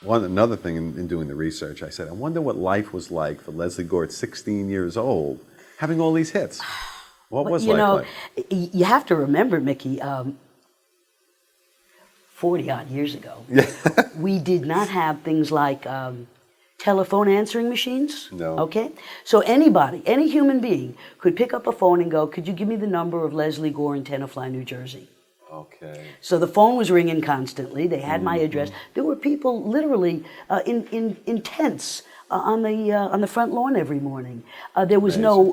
Another thing in doing the research, I said, I wonder what life was like for Leslie Gore at 16 years old, having all these hits. What was life like? You have to remember, Mickey, 40 odd years ago, we did not have things like telephone answering machines. No. Okay? So anybody, any human being could pick up a phone and go, could you give me the number of Leslie Gore in Tenafly, New Jersey? Okay. So the phone was ringing constantly. They had my address. There were people literally in tents on the front lawn every morning. There was no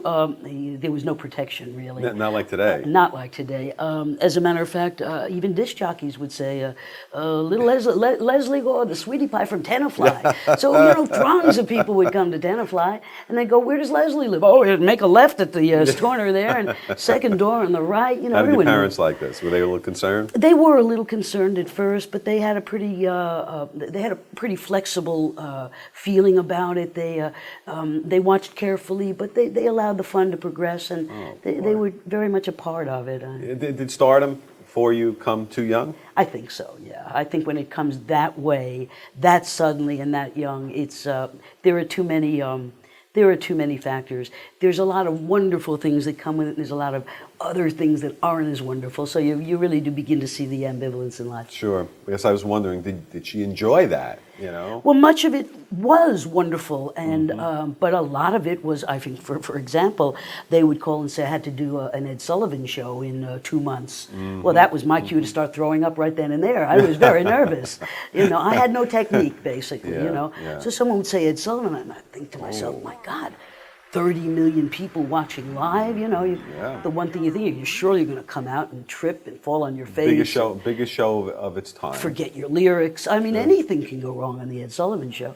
protection really. Not like today. Not like today. As a matter of fact, even disc jockeys would say, "Little Leslie Gore, the sweetie pie from Tenafly." So throngs of people would come to Tenafly, and they go, "Where does Leslie live?" "Oh, make a left at the corner there, and second door on the right." How did your parents like this? Were they a little concerned? They were a little concerned at first, but they had a pretty flexible feeling about it. They watched carefully, but they allowed the fun to progress, and they were very much a part of it. Did stardom for you come too young? I think so. Yeah, I think when it comes that way, that suddenly and that young, it's there are too many. There are too many factors. There's a lot of wonderful things that come with it, and there's a lot of other things that aren't as wonderful. So you really do begin to see the ambivalence in life. Sure. I guess I was wondering, did she enjoy that? Well, much of it was wonderful, and but a lot of it was, I think, for example, they would call and say I had to do an Ed Sullivan show in 2 months. Well, that was my cue to start throwing up right then and there. I was very nervous. I had no technique, basically. So someone would say Ed Sullivan, and I think to myself, my God, 30 million people watching live. The one thing you think, you're surely going to come out and trip and fall on your face. Biggest show of its time. Forget your lyrics. I mean, anything can go wrong on the Ed Sullivan Show.